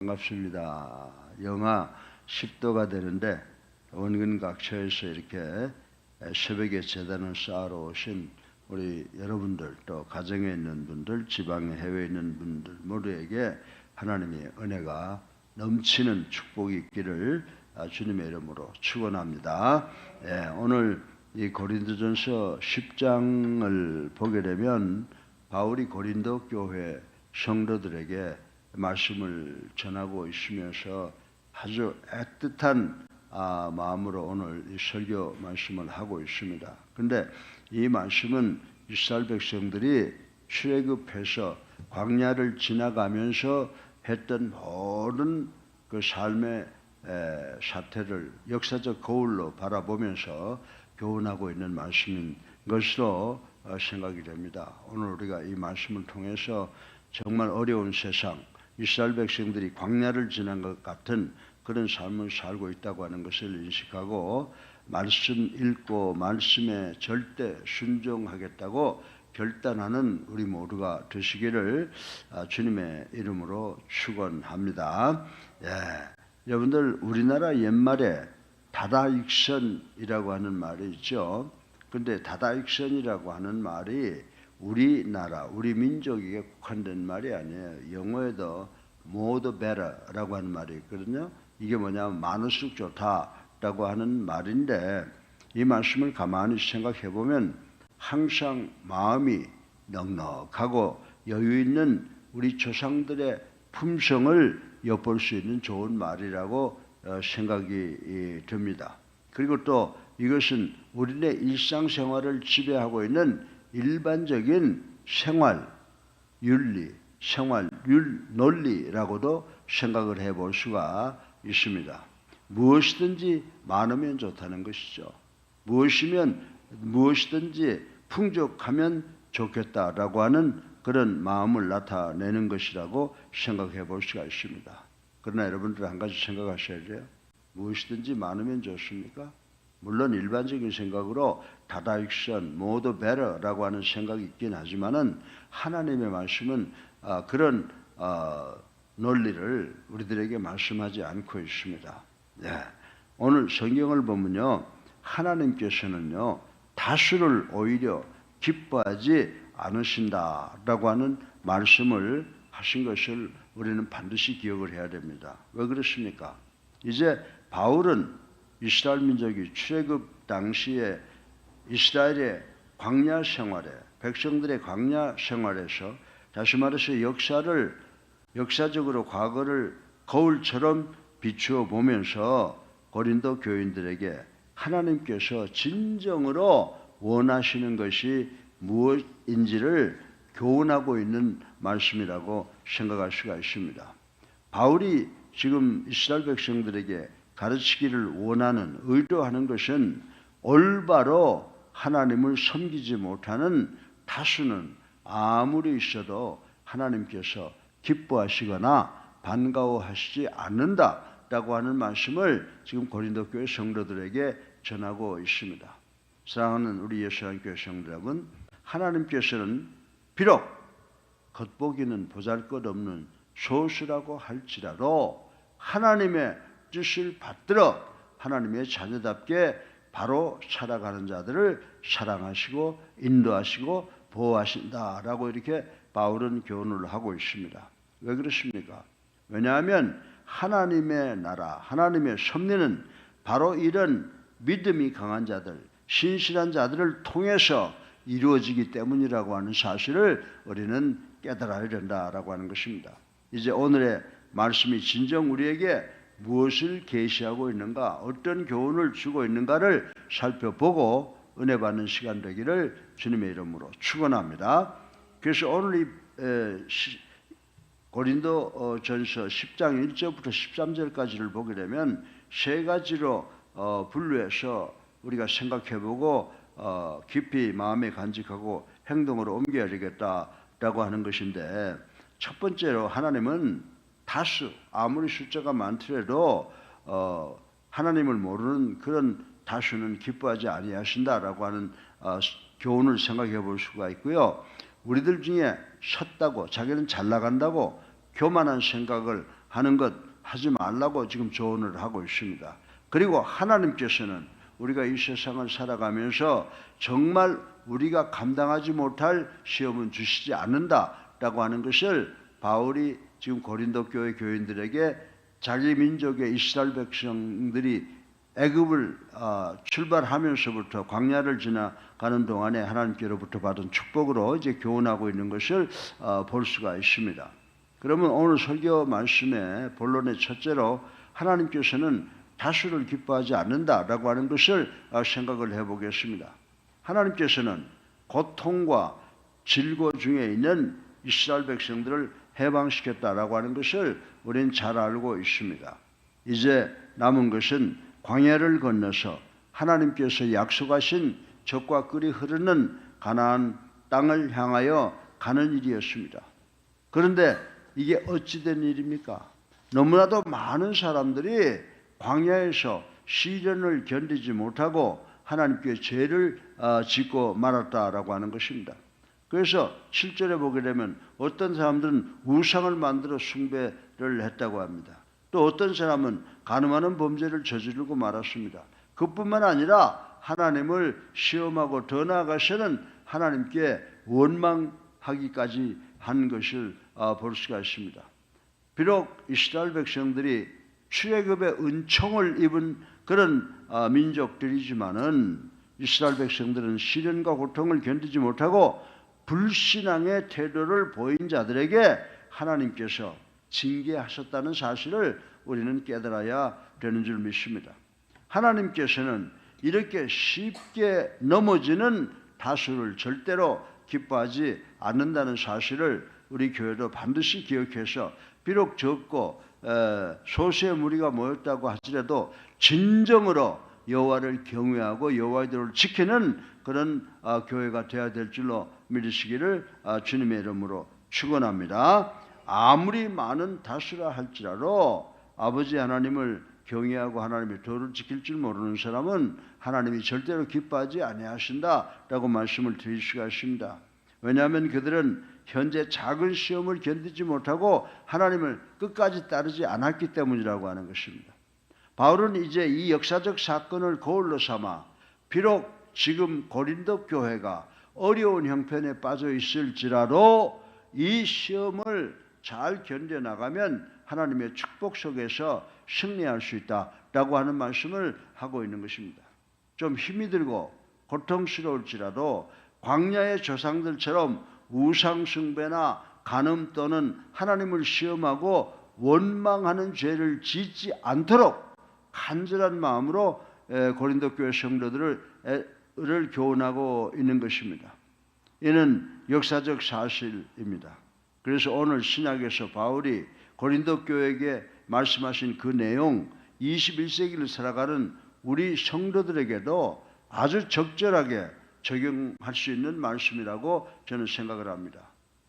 반갑습니다. 영하 10도가 되는데 원근 각처에서 이렇게 새벽에 제단을 쌓으러 오신 우리 여러분들, 또 가정에 있는 분들, 지방에 해외에 있는 분들 모두에게 하나님의 은혜가 넘치는 축복이 있기를 주님의 이름으로 축원합니다. 오늘 이 고린도전서 10장을 보게 되면 바울이 고린도 교회 성도들에게 말씀을 전하고 있으면서 아주 애틋한 마음으로 오늘 이 설교 말씀을 하고 있습니다. 그런데 이 말씀은 이스라엘 백성들이 출애굽해서 광야를 지나가면서 했던 모든 그 삶의 사태를 역사적 거울로 바라보면서 교훈하고 있는 말씀인 것으로 생각이 됩니다. 오늘 우리가 이 말씀을 통해서 정말 어려운 세상, 이스라엘 백성들이 광야를 지난 것 같은 그런 삶을 살고 있다고 하는 것을 인식하고 말씀 읽고 말씀에 절대 순종하겠다고 결단하는 우리 모두가 되시기를 주님의 이름으로 축원합니다. 여러분들 우리나라 옛말에 다다익선이라고 하는 말이 있죠. 그런데 다다익선이라고 하는 말이 우리나라, 우리 민족에게 국한된 말이 아니에요. 영어에도 more the better라고 하는 말이 있거든요. 이게 뭐냐면 많을수록 좋다라고 하는 말인데 이 말씀을 가만히 생각해 보면 항상 마음이 넉넉하고 여유 있는 우리 조상들의 품성을 엿볼 수 있는 좋은 말이라고 생각이 듭니다. 그리고 또 이것은 우리의 일상생활을 지배하고 있는 일반적인 생활 윤리, 생활 논리라고도 생각을 해볼 수가 있습니다. 무엇이든지 많으면 좋다는 것이죠. 무엇이든지 풍족하면 좋겠다라고 하는 그런 마음을 나타내는 것이라고 생각해 볼 수가 있습니다. 그러나 여러분들 한 가지 생각하셔야 돼요. 무엇이든지 많으면 좋습니까? 물론 일반적인 생각으로 다다익선, more the better라고 하는 생각이 있긴 하지만은 하나님의 말씀은 그런 논리를 우리들에게 말씀하지 않고 있습니다. 오늘 성경을 보면요, 하나님께서는요 다수를 오히려 기뻐하지 않으신다라고 하는 말씀을 하신 것을 우리는 반드시 기억을 해야 됩니다. 왜 그렇습니까? 이제 바울은 이스라엘 민족이 출애굽 당시에 이스라엘의 광야 생활에, 백성들의 광야 생활에서 다시 말해서 역사적으로 과거를 거울처럼 비추어 보면서 고린도 교인들에게 하나님께서 진정으로 원하시는 것이 무엇인지를 교훈하고 있는 말씀이라고 생각할 수가 있습니다. 바울이 지금 이스라엘 백성들에게 가르치기를 원하는, 의도하는 것은 올바로 하나님을 섬기지 못하는 다수는 아무리 있어도 하나님께서 기뻐하시거나 반가워하시지 않는다라고 하는 말씀을 지금 고린도 교회 성도들에게 전하고 있습니다. 사랑하는 우리 예수님교회 성도 여러분, 하나님께서는 비록 겉보기는 보잘것없는 소수라고 할지라도 하나님의 뜻을 받들어 하나님의 자녀답게 바로 살아가는 자들을 사랑하시고 인도하시고 보호하신다라고 이렇게 바울은 교훈을 하고 있습니다. 왜 그렇습니까? 왜냐하면 하나님의 나라, 하나님의 섭리는 바로 이런 믿음이 강한 자들, 신실한 자들을 통해서 이루어지기 때문이라고 하는 사실을 우리는 깨달아야 된다라고 하는 것입니다. 이제 오늘의 말씀이 진정 우리에게 무엇을 계시하고 있는가, 어떤 교훈을 주고 있는가를 살펴보고 은혜 받는 시간 되기를 주님의 이름으로 축원합니다. 그래서 오늘 이 고린도 전서 10장 1절부터 13절까지를 보게 되면 세 가지로 분류해서 우리가 생각해보고 깊이 마음에 간직하고 행동으로 옮겨야 되겠다라고 하는 것인데, 첫 번째로 하나님은 다수, 아무리 숫자가 많더라도 하나님을 모르는 그런 다수는 기뻐하지 아니하신다라고 하는 교훈을 생각해 볼 수가 있고요. 우리들 중에 섰다고, 자기는 잘 나간다고 교만한 생각을 하는 것 하지 말라고 지금 조언을 하고 있습니다. 그리고 하나님께서는 우리가 이 세상을 살아가면서 정말 우리가 감당하지 못할 시험은 주시지 않는다라고 하는 것을 바울이 지금 고린도 교회 교인들에게 자기 민족의 이스라엘 백성들이 애굽을 출발하면서부터 광야를 지나가는 동안에 하나님께로부터 받은 축복으로 이제 교훈하고 있는 것을 볼 수가 있습니다. 그러면 오늘 설교 말씀의 본론의 첫째로 하나님께서는 다수를 기뻐하지 않는다라고 하는 것을 생각을 해보겠습니다. 하나님께서는 고통과 질고 중에 있는 이스라엘 백성들을 해방시켰다라고 하는 것을 우리는 잘 알고 있습니다. 이제 남은 것은 광야를 건너서 하나님께서 약속하신 젖과 꿀이 흐르는 가나안 땅을 향하여 가는 일이었습니다. 그런데 이게 어찌된 일입니까? 너무나도 많은 사람들이 광야에서 시련을 견디지 못하고 하나님께 죄를 짓고 말았다라고 하는 것입니다. 그래서 7절에 보게 되면 어떤 사람들은 우상을 만들어 숭배를 했다고 합니다. 또 어떤 사람은 간음하는 범죄를 저지르고 말았습니다. 그뿐만 아니라 하나님을 시험하고 더 나아가서는 하나님께 원망하기까지 한 것을 볼 수가 있습니다. 비록 이스라엘 백성들이 출애굽의 은총을 입은 그런 민족들이지만은 이스라엘 백성들은 시련과 고통을 견디지 못하고 불신앙의 태도를 보인 자들에게 하나님께서 징계하셨다는 사실을 우리는 깨달아야 되는 줄 믿습니다. 하나님께서는 이렇게 쉽게 넘어지는 다수를 절대로 기뻐하지 않는다는 사실을 우리 교회도 반드시 기억해서 비록 적고 소수의 무리가 모였다고 하더라도 진정으로 여호와를 경외하고 여호와의 도를 지키는 그런 교회가 되어야 될 줄로 믿으시기를 주님의 이름으로 축원합니다. 아무리 많은 다수라 할지라도 아버지 하나님을 경외하고 하나님의 도를 지킬 줄 모르는 사람은 하나님이 절대로 기뻐하지 아니하신다라고 말씀을 드릴 수가 있습니다. 왜냐하면 그들은 현재 작은 시험을 견디지 못하고 하나님을 끝까지 따르지 않았기 때문이라고 하는 것입니다. 바울은 이제 이 역사적 사건을 거울로 삼아 비록 지금 고린도 교회가 어려운 형편에 빠져 있을지라도 이 시험을 잘 견뎌나가면 하나님의 축복 속에서 승리할 수 있다라고 하는 말씀을 하고 있는 것입니다. 좀 힘이 들고 고통스러울지라도 광야의 조상들처럼 우상 숭배나 간음 또는 하나님을 시험하고 원망하는 죄를 짓지 않도록 간절한 마음으로 고린도 교회 성도들을 교훈하고 있는 것입니다. 이는 역사적 사실입니다. 그래서 오늘 신약에서 바울이 고린도 교회에게 말씀하신 그 내용 21세기를 살아가는 우리 성도들에게도 아주 적절하게 적용할 수 있는 말씀이라고 저는 생각을 합니다.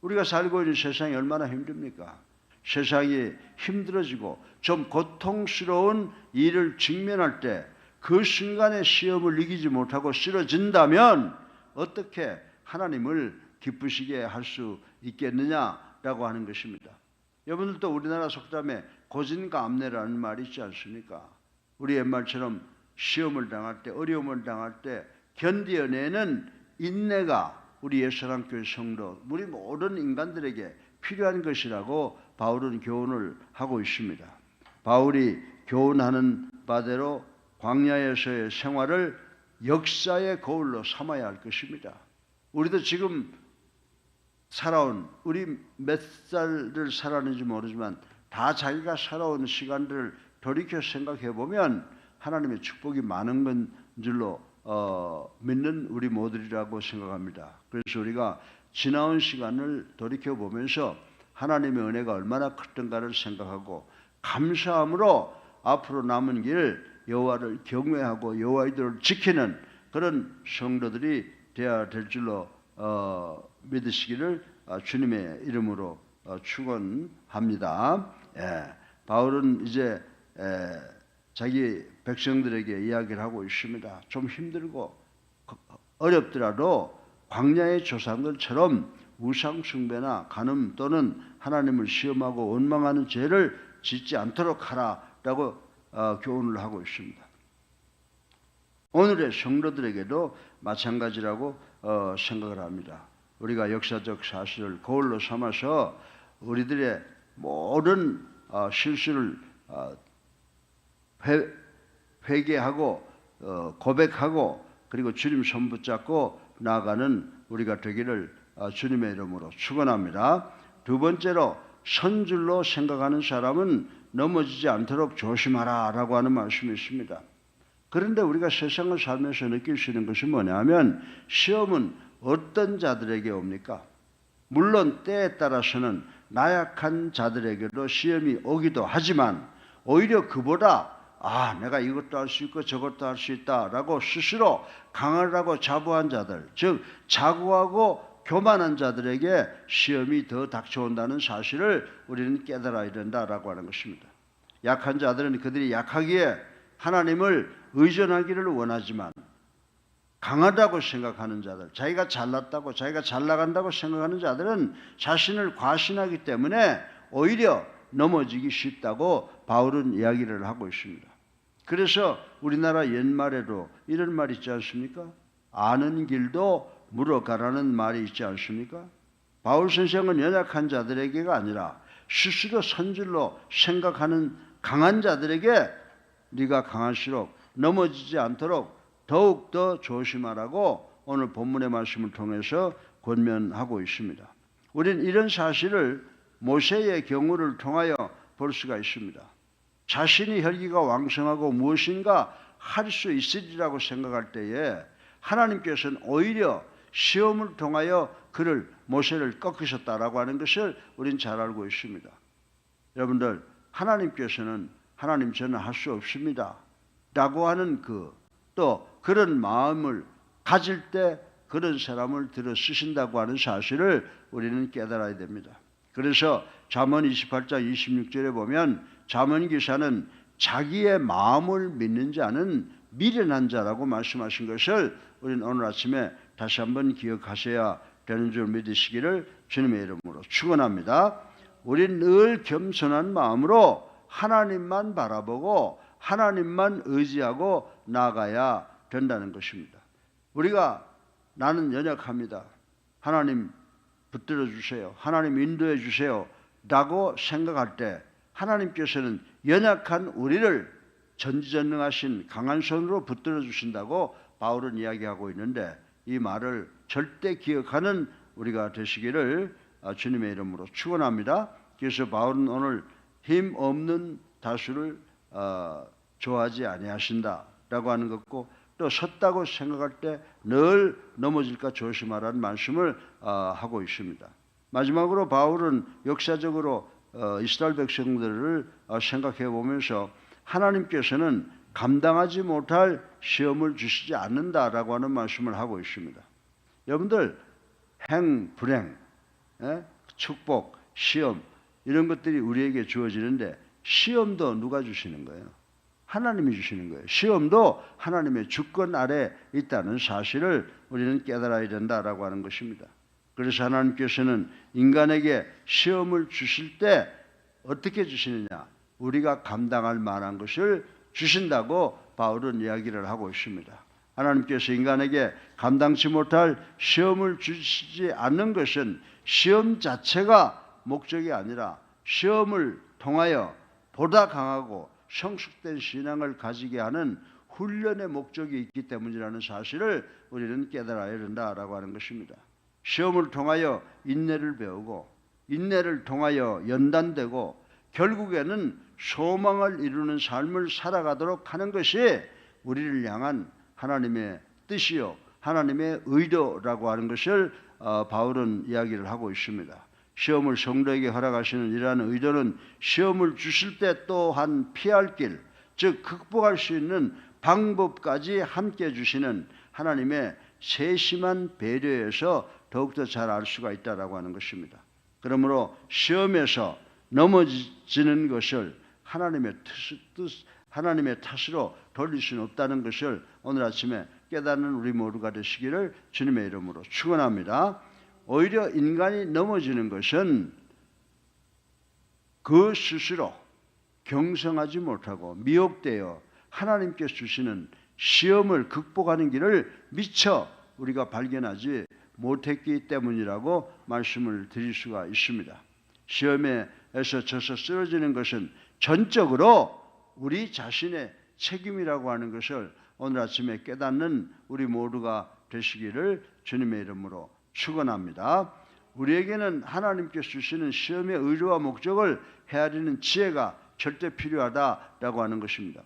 우리가 살고 있는 세상이 얼마나 힘듭니까? 세상이 힘들어지고 좀 고통스러운 일을 직면할 때 그 순간의 시험을 이기지 못하고 쓰러진다면 어떻게 하나님을 기쁘시게 할 수 있겠느냐라고 하는 것입니다. 여러분들도 우리나라 속담에 고진감래라는 말이 있지 않습니까? 우리 옛말처럼 시험을 당할 때 어려움을 당할 때 견디어내는 인내가 우리 예수사랑교회 성도 우리 모든 인간들에게 필요한 것이라고 바울은 교훈을 하고 있습니다. 바울이 교훈하는 바대로 광야에서의 생활을 역사의 거울로 삼아야 할 것입니다. 우리도 지금 살아온 우리 몇 살을 살았는지 모르지만 다 자기가 살아온 시간들을 돌이켜 생각해 보면 하나님의 축복이 많은 건 줄로 믿는 우리 모두리라고 생각합니다. 그래서 우리가 지나온 시간을 돌이켜 보면서 하나님의 은혜가 얼마나 컸던가를 생각하고 감사함으로 앞으로 남은 길 여호와를 경외하고 여호와의 도를 지키는 그런 성도들이 되어야 될 줄로 믿으시기를 주님의 이름으로 축원합니다. 바울은 이제 자기 백성들에게 이야기를 하고 있습니다. 좀 힘들고 어렵더라도 광야의 조상들처럼 우상 숭배나 간음 또는 하나님을 시험하고 원망하는 죄를 짓지 않도록 하라라고 교훈을 하고 있습니다. 오늘의 성도들에게도 마찬가지라고 생각을 합니다. 우리가 역사적 사실을 거울로 삼아서 우리들의 모든 실수를 회개하고 고백하고 그리고 주님 손 붙잡고 나아가는 우리가 되기를 주님의 이름으로 축원합니다. 두 번째로 선줄로 생각하는 사람은 넘어지지 않도록 조심하라 라고 하는 말씀이 있습니다. 그런데 우리가 세상을 살면서 느낄 수 있는 것이 뭐냐면 시험은 어떤 자들에게 옵니까? 물론 때에 따라서는 나약한 자들에게도 시험이 오기도 하지만 오히려 그보다 내가 이것도 할 수 있고 저것도 할 수 있다라고 스스로 강하다고 자부한 자들, 즉 자고하고 교만한 자들에게 시험이 더 닥쳐온다는 사실을 우리는 깨달아야 된다라고 하는 것입니다. 약한 자들은 그들이 약하기에 하나님을 의존하기를 원하지만 강하다고 생각하는 자들, 자기가 잘났다고 자기가 잘 나간다고 생각하는 자들은 자신을 과신하기 때문에 오히려 넘어지기 쉽다고 바울은 이야기를 하고 있습니다. 그래서 우리나라 옛말에도 이런 말이 있지 않습니까? 아는 길도 물어가라는 말이 있지 않습니까? 바울 선생은 연약한 자들에게가 아니라 스스로 선줄로 생각하는 강한 자들에게 네가 강할수록 넘어지지 않도록 더욱더 조심하라고 오늘 본문의 말씀을 통해서 권면하고 있습니다. 우리는 이런 사실을 모세의 경우를 통하여 볼 수가 있습니다. 자신이 혈기가 왕성하고 무엇인가 할 수 있으리라고 생각할 때에 하나님께서는 오히려 시험을 통하여 모세를 꺾으셨다라고 하는 것을 우리는 잘 알고 있습니다. 여러분들, 하나님께서는 하나님 저는 할 수 없습니다 라고 하는 또 그런 마음을 가질 때 그런 사람을 들어 쓰신다고 하는 사실을 우리는 깨달아야 됩니다. 그래서 잠언 28장 26절에 보면 잠언 기사는 자기의 마음을 믿는 자는 미련한 자라고 말씀하신 것을 우리는 오늘 아침에 다시 한번 기억하셔야 되는 줄 믿으시기를 주님의 이름으로 축원합니다. 우리는 늘 겸손한 마음으로 하나님만 바라보고 하나님만 의지하고 나아가야 된다는 것입니다. 우리가 나는 연약합니다. 하나님 붙들어 주세요. 하나님 인도해 주세요. 라고 생각할 때 하나님께서는 연약한 우리를 전지전능하신 강한 손으로 붙들어 주신다고 바울은 이야기하고 있는데 이 말을 절대 기억하는 우리가 되시기를 주님의 이름으로 축원합니다. 그래서 바울은 오늘 힘 없는 다수를 좋아하지 아니하신다라고 하는 것고 또 섰다고 생각할 때 늘 넘어질까 조심하라는 말씀을 하고 있습니다. 마지막으로 바울은 역사적으로 이스라엘 백성들을 생각해 보면서 하나님께서는 감당하지 못할 시험을 주시지 않는다라고 하는 말씀을 하고 있습니다. 여러분들 불행, 축복, 시험 이런 것들이 우리에게 주어지는데 시험도 누가 주시는 거예요? 하나님이 주시는 거예요. 시험도 하나님의 주권 아래 있다는 사실을 우리는 깨달아야 된다라고 하는 것입니다. 그래서 하나님께서는 인간에게 시험을 주실 때 어떻게 주시느냐? 우리가 감당할 만한 것을 주신다고 바울은 이야기를 하고 있습니다. 하나님께서 인간에게 감당치 못할 시험을 주시지 않는 것은 시험 자체가 목적이 아니라 시험을 통하여 보다 강하고 성숙된 신앙을 가지게 하는 훈련의 목적이 있기 때문이라는 사실을 우리는 깨달아야 된다라고 하는 것입니다. 시험을 통하여 인내를 배우고 인내를 통하여 연단되고 결국에는 소망을 이루는 삶을 살아가도록 하는 것이 우리를 향한 하나님의 뜻이요 하나님의 의도라고 하는 것을 바울은 이야기를 하고 있습니다. 시험을 성도에게 허락하시는 이러한 의도는 시험을 주실 때 또한 피할 길, 즉 극복할 수 있는 방법까지 함께 주시는 하나님의 세심한 배려에서 더욱더 잘 알 수가 있다라고 하는 것입니다. 그러므로 시험에서 넘어지는 것을 하나님의 탓으로 돌릴 수는 없다는 것을 오늘 아침에 깨닫는 우리 모두가 되시기를 주님의 이름으로 축원합니다. 오히려 인간이 넘어지는 것은 그 스스로 경성하지 못하고 미혹되어 하나님께서 주시는 시험을 극복하는 길을 미처 우리가 발견하지 못했기 때문이라고 말씀을 드릴 수가 있습니다. 시험에서 져서 쓰러지는 것은 전적으로 우리 자신의 책임이라고 하는 것을 오늘 아침에 깨닫는 우리 모두가 되시기를 주님의 이름으로 축원합니다. 우리에게는 하나님께서 주시는 시험의 의도와 목적을 헤아리는 지혜가 절대 필요하다라고 하는 것입니다.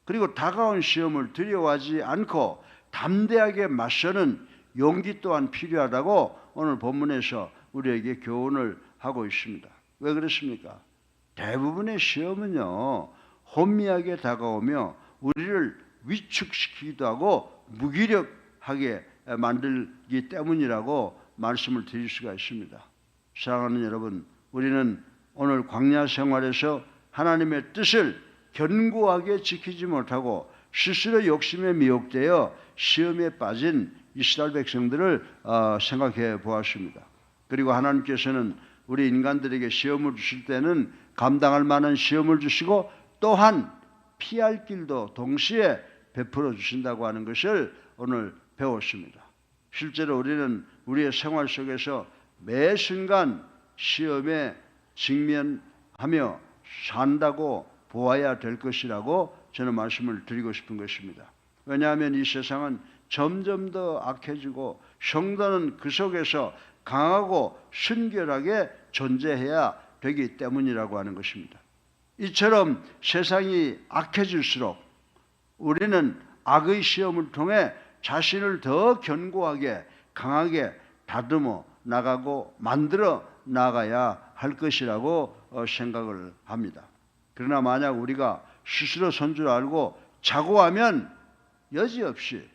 그리고 다가온 시험을 두려워하지 않고 담대하게 맞서는 용기 또한 필요하다고 오늘 본문에서 우리에게 교훈을 하고 있습니다. 왜 그렇습니까? 대부분의 시험은요, 혼미하게 다가오며 우리를 위축시키기도 하고 무기력하게 만들기 때문이라고 말씀을 드릴 수가 있습니다. 사랑하는 여러분, 우리는 오늘 광야 생활에서 하나님의 뜻을 견고하게 지키지 못하고 스스로 욕심에 미혹되어 시험에 빠진 이스라엘 백성들을 생각해 보았습니다. 그리고 하나님께서는 우리 인간들에게 시험을 주실 때는 감당할 만한 시험을 주시고 또한 피할 길도 동시에 베풀어 주신다고 하는 것을 오늘 배웠습니다. 실제로 우리는 우리의 생활 속에서 매 순간 시험에 직면하며 산다고 보아야 될 것이라고 저는 말씀을 드리고 싶은 것입니다. 왜냐하면 이 세상은 점점 더 악해지고 성도는 그 속에서 강하고 순결하게 존재해야 되기 때문이라고 하는 것입니다. 이처럼 세상이 악해질수록 우리는 악의 시험을 통해 자신을 더 견고하게 강하게 다듬어 나가고 만들어 나가야 할 것이라고 생각을 합니다. 그러나 만약 우리가 스스로 선 줄 알고 자고하면 여지없이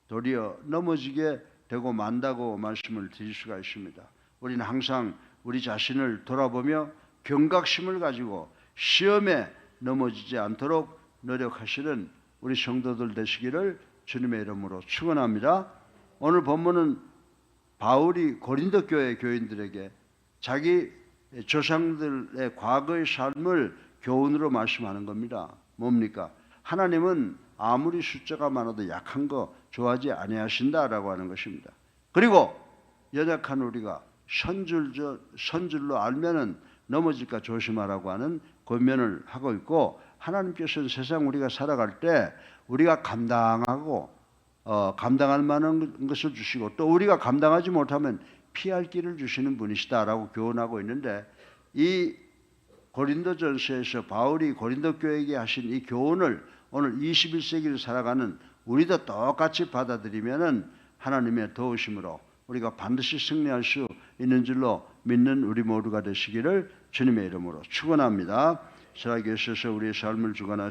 도리어 넘어지게 되고 만다고 말씀을 드릴 수가 있습니다. 우리는 항상 우리 자신을 돌아보며 경각심을 가지고 시험에 넘어지지 않도록 노력하시는 우리 성도들 되시기를 주님의 이름으로 축원합니다. 오늘 본문은 바울이 고린도 교회 교인들에게 자기 조상들의 과거의 삶을 교훈으로 말씀하는 겁니다. 뭡니까? 하나님은 아무리 숫자가 많아도 약한 거 좋아하지 아니하신다라고 하는 것입니다. 그리고 연약한 우리가 선줄로 알면은 넘어질까 조심하라고 하는 권면을 하고 있고, 하나님께서는 세상 우리가 살아갈 때 우리가 감당할 만한 것을 주시고 또 우리가 감당하지 못하면 피할 길을 주시는 분이시다라고 교훈하고 있는데, 이 고린도전서에서 바울이 고린도 교회에게 하신 이 교훈을 오늘 21세기를 살아가는 우리도 똑같이 받아들이면은 하나님의 도우심으로 우리가 반드시 승리할 수 있는 줄로 믿는 우리 모두가 되시기를 주님의 이름으로 축원합니다. 살아계셔서 우리의 삶을 주관하시는